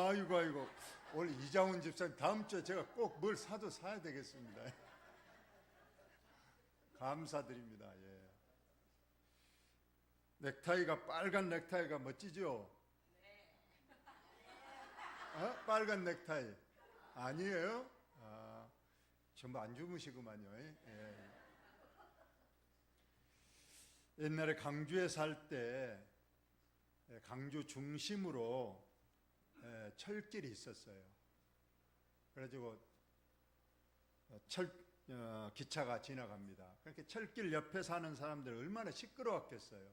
아이고 아이고, 오늘 이장훈 집사님 다음 주에 제가 꼭 뭘 사도 사야 되겠습니다. 감사드립니다. 예. 넥타이가, 빨간 넥타이가 멋지죠? 빨간 넥타이 아니에요? 전부 안 주무시구만요. 예. 옛날에 강주에 살 때 강주 중심으로 철길이 있었어요. 그래가지고 기차가 지나갑니다. 그렇게 철길 옆에 사는 사람들 얼마나 시끄러웠겠어요.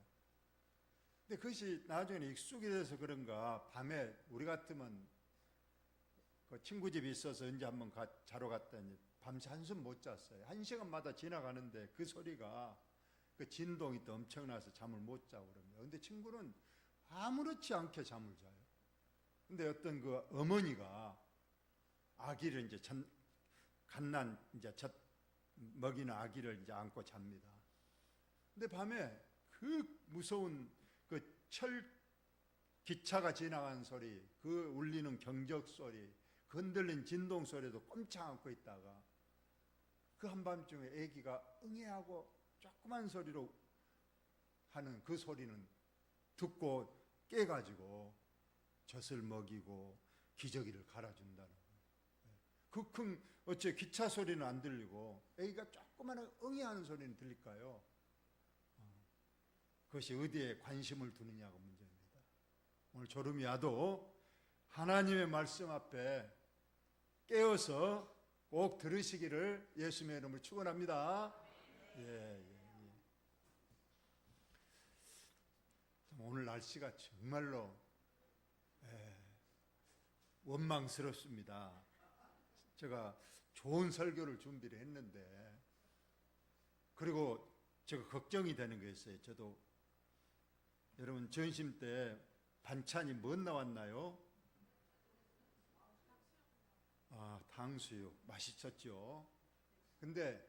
근데 그것이 나중에 익숙이 돼서 그런가 밤에 우리 같으면 그 친구 집이 있어서 언제 한번 자러 갔더니 밤새 한숨 못 잤어요. 1시간마다 지나가는데 그 소리가, 그 진동이 또 엄청나서 잠을 못 자고 그럽니다. 근데 친구는 아무렇지 않게 잠을 자요. 근데 어떤 그 어머니가 아기를 이제 갓난 이제 첫 먹이는 아기를 이제 안고 잡니다. 근데 밤에 그 무서운 그 기차가 지나가는 소리, 그 울리는 경적 소리, 그 흔들린 진동 소리도 꼼짝 않고 있다가 그 한밤중에 아기가 응애하고 조그만 소리로 하는 그 소리는 듣고 깨가지고 젖을 먹이고 기저귀를 갈아준다는 거예요. 그 큰 어째 기차 소리는 안 들리고 아기가 조그만 응애하는 소리는 들릴까요? 그것이 어디에 관심을 두느냐가 문제입니다. 오늘 졸음이 와도 하나님의 말씀 앞에 깨어서 꼭 들으시기를 예수님의 이름으로 축원합니다. 예. 오늘 날씨가 정말로 원망스럽습니다. 제가 좋은 설교를 준비를 했는데, 그리고 제가 걱정이 되는 게 있어요. 저도 여러분 점심 때 반찬이 뭐 나왔나요? 탕수육 맛있었죠. 근데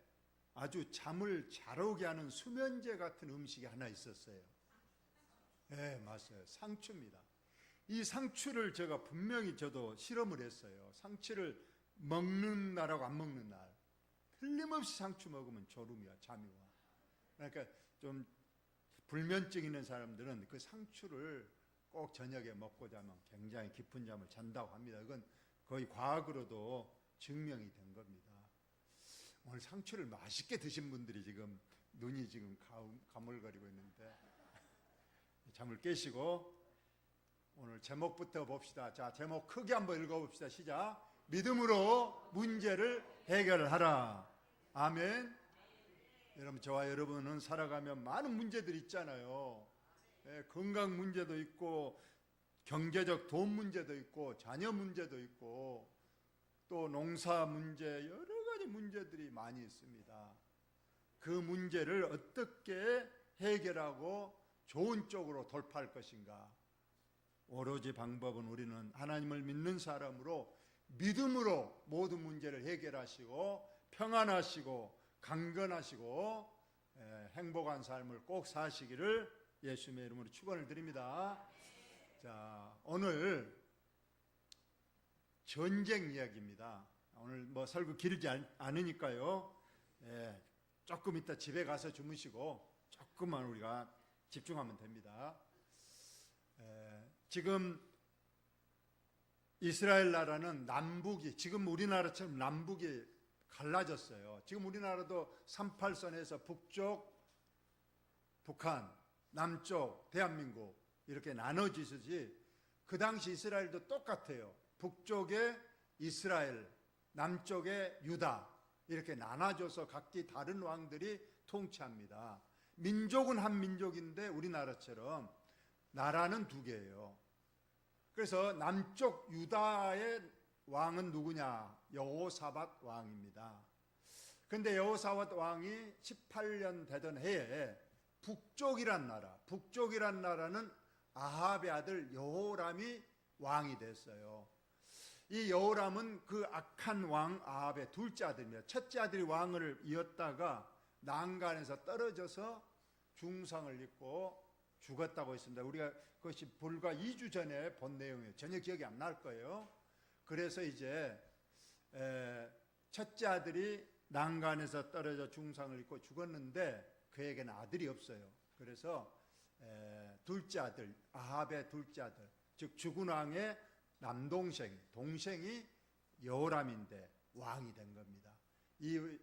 아주 잠을 잘 오게 하는 수면제 같은 음식이 하나 있었어요. 네, 맞아요. 상추입니다. 이 상추를 제가 분명히 저도 실험을 했어요. 상추를 먹는 날하고 안 먹는 날, 틀림없이 상추 먹으면 졸음이 와, 잠이 와. 그러니까 좀 불면증 있는 사람들은 그 상추를 꼭 저녁에 먹고 자면 굉장히 깊은 잠을 잔다고 합니다. 이건 거의 과학으로도 증명이 된 겁니다. 오늘 상추를 맛있게 드신 분들이 지금 눈이 지금 가물거리고 있는데 잠을 깨시고 오늘 제목부터 봅시다. 자, 제목 크게 한번 읽어봅시다. 시작. 믿음으로 문제를 해결하라. 아멘. 여러분, 저와 여러분은 살아가면 많은 문제들이 있잖아요. 건강 문제도 있고 경제적 돈 문제도 있고 자녀 문제도 있고 또 농사 문제, 여러 가지 문제들이 많이 있습니다. 그 문제를 어떻게 해결하고 좋은 쪽으로 돌파할 것인가? 오로지 방법은 우리는 하나님을 믿는 사람으로 믿음으로 모든 문제를 해결하시고 평안하시고 강건하시고 행복한 삶을 꼭 사시기를 예수님의 이름으로 축원을 드립니다. 자, 오늘 전쟁 이야기입니다. 오늘 뭐 설교 길지 않으니까요. 조금 이따 집에 가서 주무시고 조금만 우리가 집중하면 됩니다. 지금 이스라엘 나라는 남북이, 지금 우리나라처럼 남북이 갈라졌어요. 지금 우리나라도 38선에서 북쪽 북한, 남쪽 대한민국 이렇게 나눠지듯이 그 당시 이스라엘도 똑같아요. 북쪽에 이스라엘, 남쪽에 유다 이렇게 나눠져서 각기 다른 왕들이 통치합니다. 민족은 한 민족인데 우리나라처럼 나라는 두 개예요. 그래서 남쪽 유다의 왕은 누구냐? 여호사밧 왕입니다. 그런데 여호사밧 왕이 18년 되던 해에 북쪽이란 나라는 아합의 아들 여호람이 왕이 됐어요. 이 여호람은 그 악한 왕 아합의 둘째 아들입니다. 첫째 아들이 왕을 이었다가 난간에서 떨어져서 중상을 입고 죽었다고 했습니다. 우리가 그것이 불과 2주 전에 본 내용이에요. 전혀 기억이 안 날 거예요. 그래서 이제 첫째 아들이 난간에서 떨어져 중상을 입고 죽었는데 그에게는 아들이 없어요. 그래서 둘째 아들, 아합의 둘째 아들, 즉 죽은 왕의 남동생, 동생이 여호람인데 왕이 된 겁니다. 이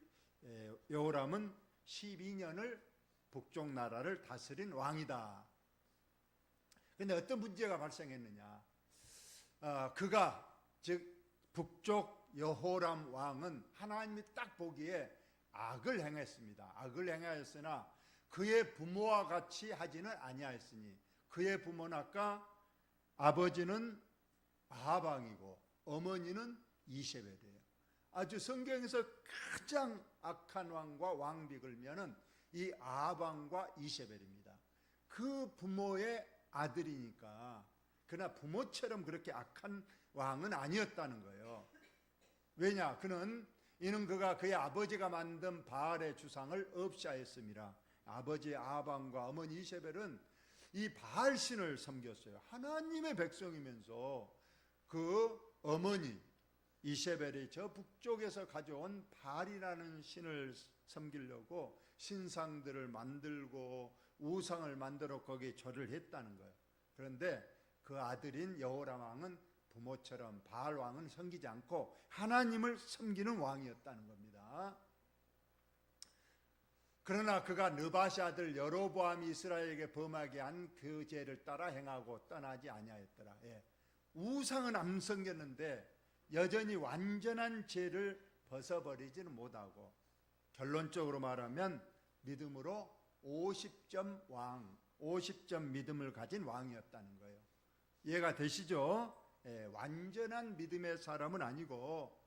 여호람은 12년을 북쪽 나라를 다스린 왕이다. 그런데 어떤 문제가 발생했느냐? 그가 즉 북쪽 여호람 왕은 하나님이 딱 보기에 악을 행했습니다. 악을 행하였으나 그의 부모와 같이 하지는 아니하였으니, 그의 부모는 아까 아버지는 아합 왕이고 어머니는 이세벨이에요. 아주 성경에서 가장 악한 왕과 왕비글면은 이 아합 왕과 이세벨입니다. 그 부모의 아들이니까, 그러나 부모처럼 그렇게 악한 왕은 아니었다는 거예요. 왜냐? 이는 그가 그의 아버지가 만든 바알의 주상을 없이하였습니다. 아버지 아합 왕과 어머니 이세벨은 이 바알 신을 섬겼어요. 하나님의 백성이면서 그 어머니 이세벨이 저 북쪽에서 가져온 바알이라는 신을 섬기려고 신상들을 만들고 우상을 만들어 거기에 절을 했다는 거예요. 그런데 그 아들인 여호람 왕은 부모처럼 바알 왕은 섬기지 않고 하나님을 섬기는 왕이었다는 겁니다. 그러나 그가 느바시 아들 여로보암이 이스라엘에게 범하게 한 그 죄를 따라 행하고 떠나지 아니하였더라. 우상은 안 섬겼는데 여전히 완전한 죄를 벗어버리지는 못하고, 결론적으로 말하면 믿음으로 50점 믿음을 가진 왕이었다는 거예요. 이해가 되시죠? 완전한 믿음의 사람은 아니고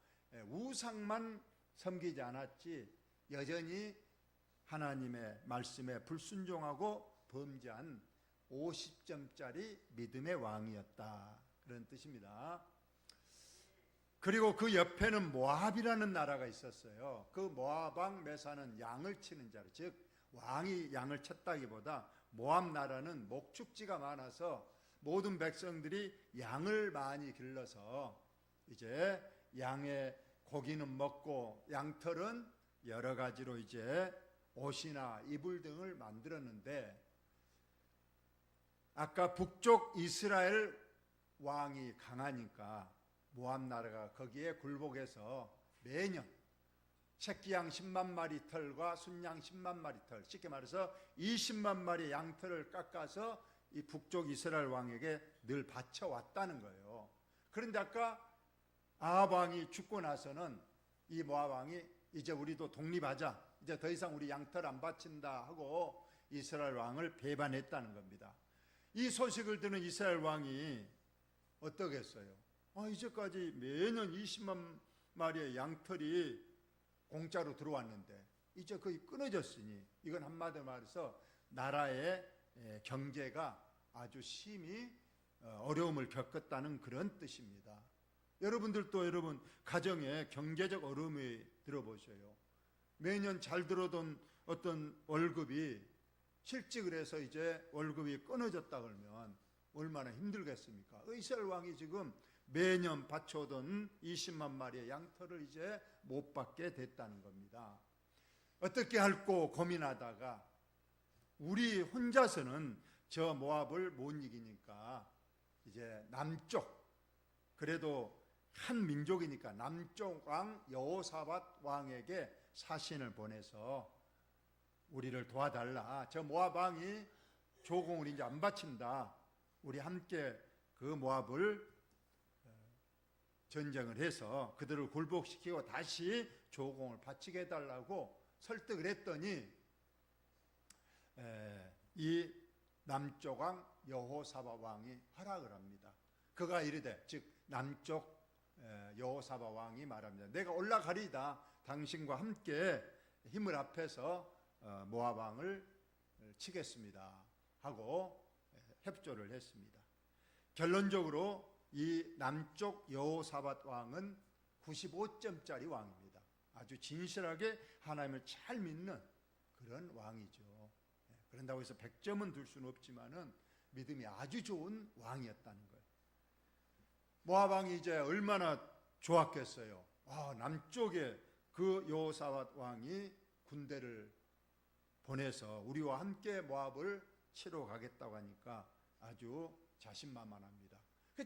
우상만 섬기지 않았지 여전히 하나님의 말씀에 불순종하고 범죄한 50점짜리 믿음의 왕이었다, 그런 뜻입니다. 그리고 그 옆에는 모압이라는 나라가 있었어요. 그 모압 왕 메사는 양을 치는 자로, 즉 왕이 양을 쳤다기보다 모압 나라는 목축지가 많아서 모든 백성들이 양을 많이 길러서 이제 양의 고기는 먹고 양털은 여러 가지로 이제 옷이나 이불 등을 만들었는데, 아까 북쪽 이스라엘 왕이 강하니까 모압 나라가 거기에 굴복해서 매년 새끼양 10만 마리 털과 순양 10만 마리 털, 쉽게 말해서 20만 마리 양털을 깎아서 이 북쪽 이스라엘 왕에게 늘 바쳐왔다는 거예요. 그런데 아까 아합 왕이 죽고 나서는 이 모압 왕이 이제 우리도 독립하자, 이제 더 이상 우리 양털 안 바친다 하고 이스라엘 왕을 배반했다는 겁니다. 이 소식을 듣는 이스라엘 왕이 어떠겠어요? 이제까지 매년 20만 마리의 양털이 공짜로 들어왔는데 이제 거의 끊어졌으니, 이건 한마디로 말해서 나라의 경제가 아주 심히 어려움을 겪었다는 그런 뜻입니다. 여러분들도 여러분 가정에 경제적 어려움이 들어보셔요. 매년 잘 들어오던 어떤 월급이 실직을 해서 이제 월급이 끊어졌다 그러면 얼마나 힘들겠습니까? 이스라엘 왕이 지금 매년 바쳐오던 20만 마리의 양털을 이제 못 받게 됐다는 겁니다. 어떻게 할꼬 고민하다가 우리 혼자서는 저 모압을 못 이기니까 이제 남쪽, 그래도 한 민족이니까 남쪽 왕 여호사밧 왕에게 사신을 보내서 우리를 도와달라. 저 모압 왕이 조공을 이제 안 바친다. 우리 함께 그 모압을 전쟁을 해서 그들을 굴복시키고 다시 조공을 바치게 해달라고 설득을 했더니 이 남쪽 왕 여호사밧 왕이 허락을 합니다. 그가 이르되, 즉 남쪽 여호사밧 왕이 말합니다. 내가 올라가리다. 당신과 함께 힘을 합해서 모압 왕을 치겠습니다 하고 협조를 했습니다. 결론적으로 이 남쪽 여호사밧 왕은 95점짜리 왕입니다. 아주 진실하게 하나님을 잘 믿는 그런 왕이죠. 그런다고 해서 100점은 둘 수는 없지만은 믿음이 아주 좋은 왕이었다는 거예요. 모압 왕이 이제 얼마나 좋았겠어요. 남쪽에 그 여호사밧 왕이 군대를 보내서 우리와 함께 모압을 치러 가겠다고 하니까 아주 자신만만합니다.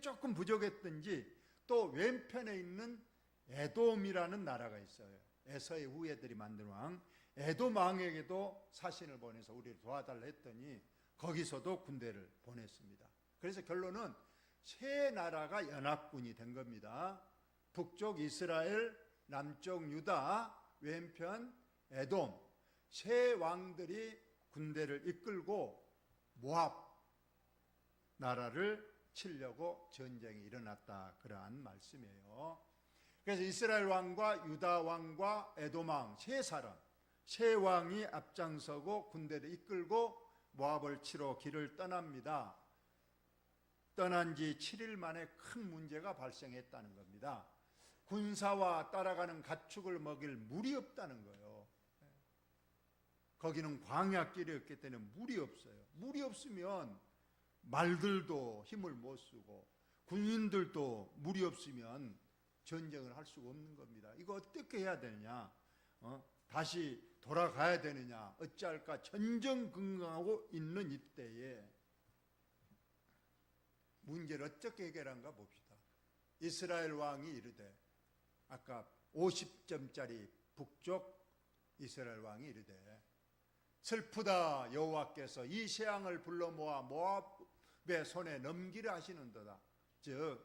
조금 부족했던지 또 왼편에 있는 에돔이라는 나라가 있어요. 에서의 후예들이 만든 왕 에돔 왕에게도 사신을 보내서 우리를 도와달라 했더니 거기서도 군대를 보냈습니다. 그래서 결론은 세 나라가 연합군이 된 겁니다. 북쪽 이스라엘, 남쪽 유다, 왼편 에돔, 세 왕들이 군대를 이끌고 모압 나라를 치려고 전쟁이 일어났다, 그러한 말씀이에요. 그래서 이스라엘 왕과 유다 왕과 에돔 왕 세 사람, 세 왕이 앞장서고 군대를 이끌고 모압을 치러 길을 떠납니다. 떠난 지 7일 만에 큰 문제가 발생했다는 겁니다. 군사와 따라가는 가축을 먹일 물이 없다는 거예요. 거기는 광야길이었기 때문에 물이 없어요. 물이 없으면 말들도 힘을 못 쓰고 군인들도 물이 없으면 전쟁을 할 수가 없는 겁니다. 이거 어떻게 해야 되느냐? 다시 돌아가야 되느냐? 어찌할까? 전전긍긍하고 있는 이때에 문제를 어떻게 해결한가 봅시다. 이스라엘 왕이 이르되, 아까 50점짜리 북쪽 이스라엘 왕이 이르되, 슬프다, 여호와께서 이 세 왕을 불러 모아 모압의 손에 넘기려 하시는도다. 즉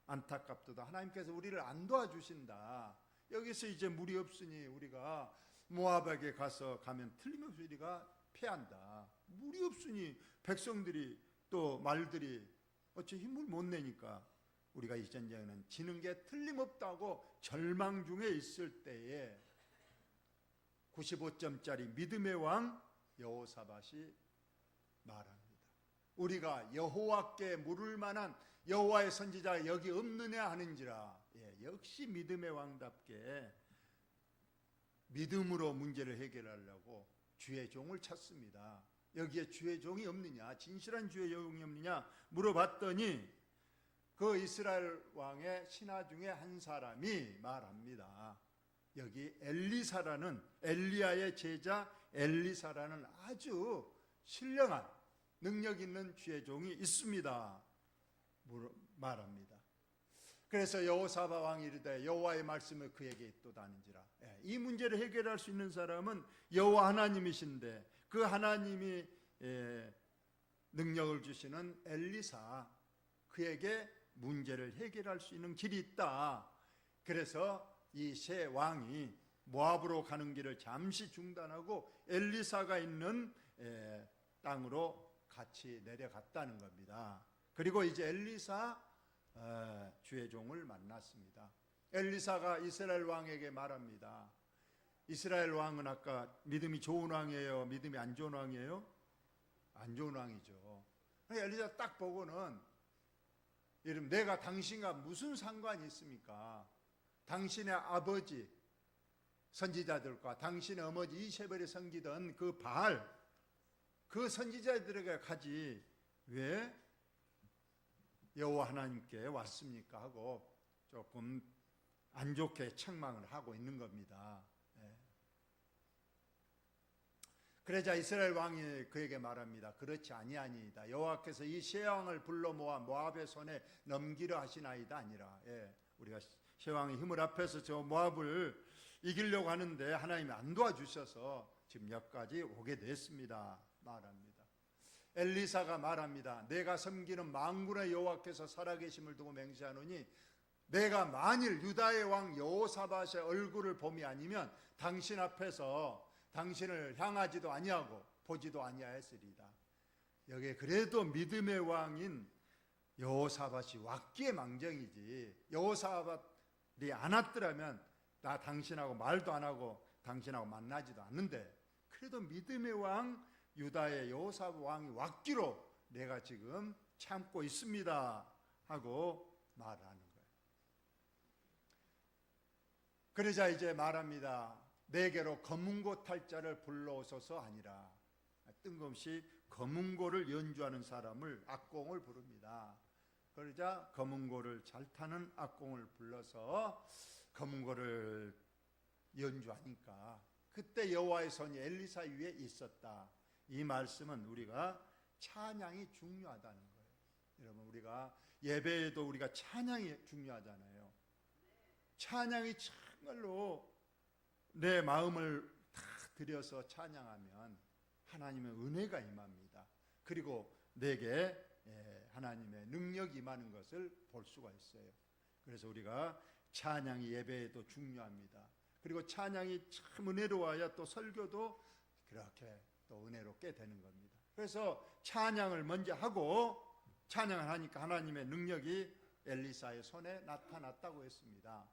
안타깝도다, 하나님께서 우리를 안 도와주신다. 여기서 이제 물이 없으니 우리가 모압에게 가면 틀림없이 우리가 패한다. 물이 없으니 백성들이 또 말들이 어찌 힘을 못 내니까 우리가 이 전쟁에는 지는 게 틀림없다고 절망 중에 있을 때에 95점짜리 믿음의 왕 여호사밧이 말합니다. 우리가 여호와께 물을 만한 여호와의 선지자가 여기 없느냐 하는지라. 역시 믿음의 왕답게 믿음으로 문제를 해결하려고 주의 종을 찾습니다. 여기에 주의 종이 없느냐, 진실한 주의 종이 없느냐 물어봤더니 그 이스라엘 왕의 신하 중에 한 사람이 말합니다. 여기 엘리사라는, 엘리야의 제자 엘리사라는 아주 신령한 능력 있는 주의 종이 있습니다. 말합니다. 그래서 여호사밧 왕이 이르되 여호와의 말씀을 그에게 있도다는지라. 이 문제를 해결할 수 있는 사람은 여호와 하나님이신데 그 하나님이 능력을 주시는 엘리사, 그에게 문제를 해결할 수 있는 길이 있다. 그래서 이 세 왕이 모압으로 가는 길을 잠시 중단하고 엘리사가 있는 땅으로 같이 내려갔다는 겁니다. 그리고 이제 엘리사 주의 종을 만났습니다. 엘리사가 이스라엘 왕에게 말합니다. 이스라엘 왕은 아까 믿음이 좋은 왕이에요? 믿음이 안 좋은 왕이에요? 안 좋은 왕이죠. 엘리사 딱 보고는 이름 내가 당신과 무슨 상관이 있습니까? 당신의 아버지 선지자들과 당신의 어머니 이세벨이 섬기던 그 바알, 그 선지자들에게 가지 왜 여호와 하나님께 왔습니까? 하고 조금 안 좋게 책망을 하고 있는 겁니다. 그러자 이스라엘 왕이 그에게 말합니다. 그렇지 아니하니이다. 여호와께서 이 세 왕을 불러 모아 모압의 손에 넘기려 하시나이다 아니라. 우리가 세 왕의 힘을 합해서 저 모압을 이기려고 하는데 하나님이 안 도와주셔서 지금 여기까지 오게 됐습니다. 말합니다. 엘리사가 말합니다. 내가 섬기는 만군의 여호와께서 살아계심을 두고 맹세하노니 내가 만일 유다의 왕 여호사밧의 얼굴을 봄이 아니면 당신 앞에서 당신을 향하지도 아니하고 보지도 아니하였으리이다. 여기에 그래도 믿음의 왕인 여호사밧이 왔기에 망정이지, 여호사밧이 안 왔더라면 나 당신하고 말도 안 하고 당신하고 만나지도 않는데, 그래도 믿음의 왕 유다의 여호사밧 왕이 왔기로 내가 지금 참고 있습니다 하고 말하는 거예요. 그러자 이제 말합니다. 내게로 검은고 탈 자를 불러오소서 하니라. 뜬금없이 거문고를 연주하는 사람을 악공을 부릅니다. 그러자 거문고를 잘 타는 악공을 불러서 거문고를 연주하니까 그때 여호와의 손이 엘리사 위에 있었다. 이 말씀은 우리가 찬양이 중요하다는 거예요. 여러분, 우리가 예배에도 우리가 찬양이 중요하잖아요. 찬양이 정말로 내 마음을 다 들여서 찬양하면 하나님의 은혜가 임합니다. 그리고 내게 하나님의 능력이 임하는 것을 볼 수가 있어요. 그래서 우리가 찬양이 예배에도 중요합니다. 그리고 찬양이 참 은혜로워야 또 설교도 그렇게 또 은혜롭게 되는 겁니다. 그래서 찬양을 먼저 하고 찬양을 하니까 하나님의 능력이 엘리사의 손에 나타났다고 했습니다.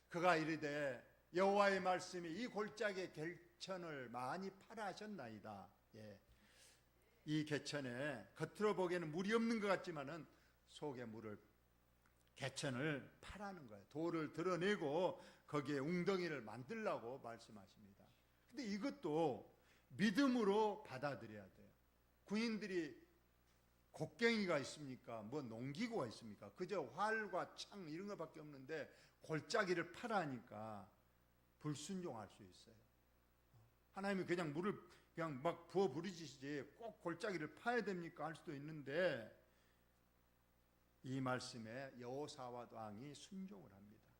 그가 이르되 여호와의 말씀이 이 골짜기의 개천을 많이 파라 하셨나이다. 이 개천에 겉으로 보기에는 물이 없는 것 같지만은 속에 물을 개천을 파라는 거예요. 돌을 드러내고 거기에 웅덩이를 만들라고 말씀하십니다. 근데 이것도 믿음으로 받아들여야 돼요. 군인들이 곡괭이가 있습니까? 뭐 농기구가 있습니까? 그저 활과 창 이런 것밖에 없는데 골짜기를 파라니까 불순종할 수 있어요. 하나님이 그냥 물을 그냥 막 부어 부리시지 꼭 골짜기를 파야 됩니까? 할 수도 있는데 이 말씀에 여호사밧 왕이 순종을 합니다.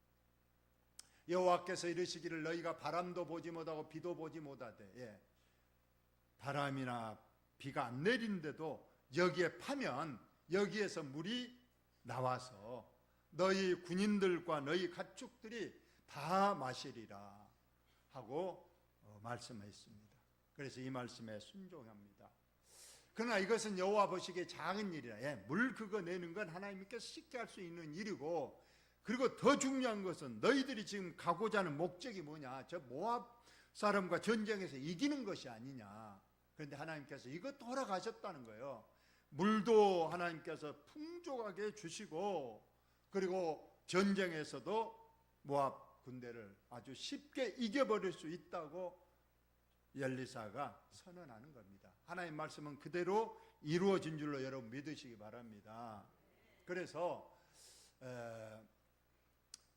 여호와께서 이르시기를 너희가 바람도 보지 못하고 비도 보지 못하되 바람이나 비가 안 내린데도 여기에 파면 여기에서 물이 나와서 너희 군인들과 너희 가축들이 다 마시리라 하고 말씀했습니다. 그래서 이 말씀에 순종합니다. 그러나 이것은 여호와 보시기에 작은 일이라. 물 그거 내는 건 하나님께서 쉽게 할 수 있는 일이고, 그리고 더 중요한 것은 너희들이 지금 가고자 하는 목적이 뭐냐? 저 모압 사람과 전쟁에서 이기는 것이 아니냐. 그런데 하나님께서 이것도 허락하셨다는 거예요. 물도 하나님께서 풍족하게 주시고, 그리고 전쟁에서도 모압 군대를 아주 쉽게 이겨버릴 수 있다고 엘리사가 선언하는 겁니다. 하나님 말씀은 그대로 이루어진 줄로 여러분 믿으시기 바랍니다. 그래서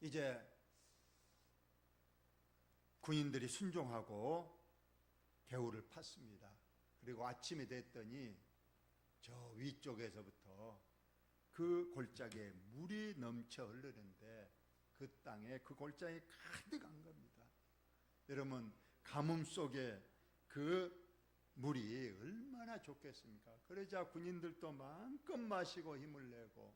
이제 군인들이 순종하고 개울을 팠습니다. 그리고 아침이 됐더니 저 위쪽에서부터 그 골짜기에 물이 넘쳐 흐르는데 그 땅에 그 골짜기에 가득한 겁니다. 여러분, 가뭄 속에 그 물이 얼마나 좋겠습니까? 그러자 군인들도 마음껏 마시고 힘을 내고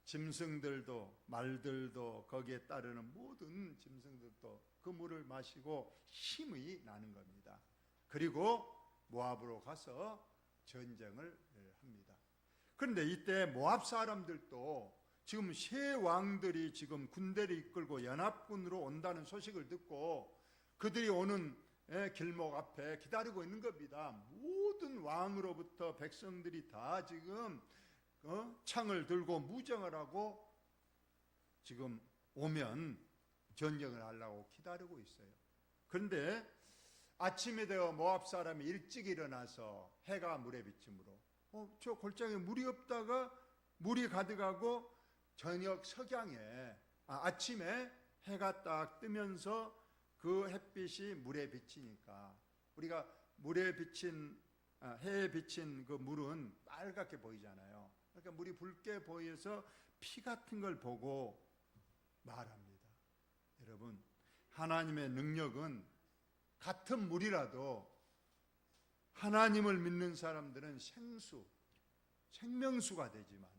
짐승들도 말들도 거기에 따르는 모든 짐승들도 그 물을 마시고 힘이 나는 겁니다. 그리고 모압으로 가서 전쟁을 합니다. 그런데 이때 모압 사람들도 지금 세 왕들이 지금 군대를 이끌고 연합군으로 온다는 소식을 듣고 그들이 오는 길목 앞에 기다리고 있는 겁니다. 모든 왕으로부터 백성들이 다 지금 창을 들고 무장을 하고 지금 오면 전쟁을 하려고 기다리고 있어요. 그런데 아침이 되어 모압 사람이 일찍 일어나서 해가 물에 비침으로 저 골짜기에 물이 없다가 물이 가득하고 저녁 석양에 아침에 해가 딱 뜨면서 그 햇빛이 물에 비치니까 우리가 물에 비친 해에 비친 그 물은 빨갛게 보이잖아요. 그러니까 물이 붉게 보여서 피 같은 걸 보고 말합니다. 여러분, 하나님의 능력은 같은 물이라도 하나님을 믿는 사람들은 생명수가 되지만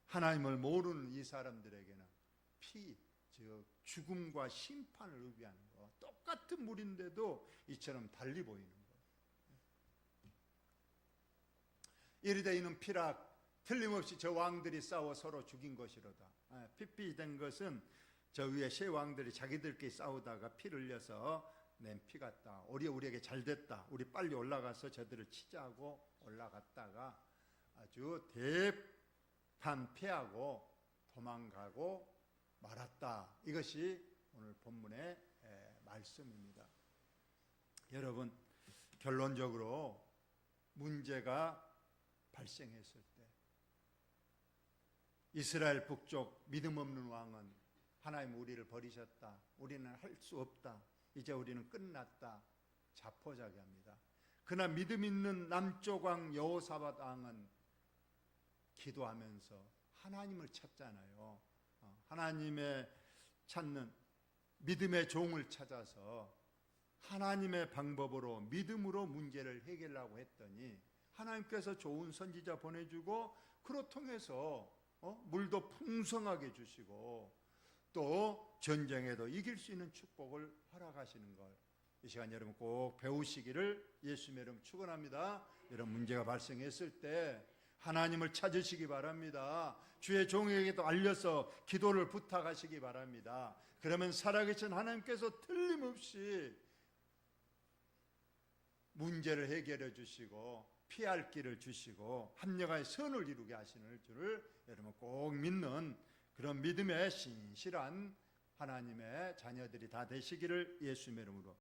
하나님을 모르는 이 사람들에게는 즉 죽음과 심판을 의미하는 거. 똑같은 물인데도 이처럼 달리 보이는 거예요. 이르되 이는 피라 틀림없이 저 왕들이 싸워 서로 죽인 것이로다. 피피된 것은 저 위에 세 왕들이 자기들끼리 싸우다가 피를 흘려서 낸 피 같다. 우리에게 잘 됐다. 우리 빨리 올라가서 저들을 치자고 올라갔다가 아주 대판패하고 도망가고 말았다. 이것이 오늘 본문의 말씀입니다. 여러분, 결론적으로 문제가 발생했을 때 이스라엘 북쪽 믿음 없는 왕은 하나님 우리를 버리셨다. 우리는 할 수 없다. 이제 우리는 끝났다. 자포자기합니다. 그러나 믿음 있는 남쪽 왕 여호사밧 왕은 기도하면서 하나님을 찾잖아요. 하나님의 찾는 믿음의 종을 찾아서 하나님의 방법으로 믿음으로 문제를 해결하려고 했더니 하나님께서 좋은 선지자 보내주고 그로 통해서 물도 풍성하게 주시고 또 전쟁에도 이길 수 있는 축복을 허락하시는 것. 이 시간 여러분 꼭 배우시기를 예수님의 이름 축원합니다. 이런 문제가 발생했을 때 하나님을 찾으시기 바랍니다. 주의 종에게도 알려서 기도를 부탁하시기 바랍니다. 그러면 살아계신 하나님께서 틀림없이 문제를 해결해 주시고 피할 길을 주시고 합력하여 선을 이루게 하시는 줄을 여러분 꼭 믿는 그런 믿음의 신실한 하나님의 자녀들이 다 되시기를 예수님의 이름으로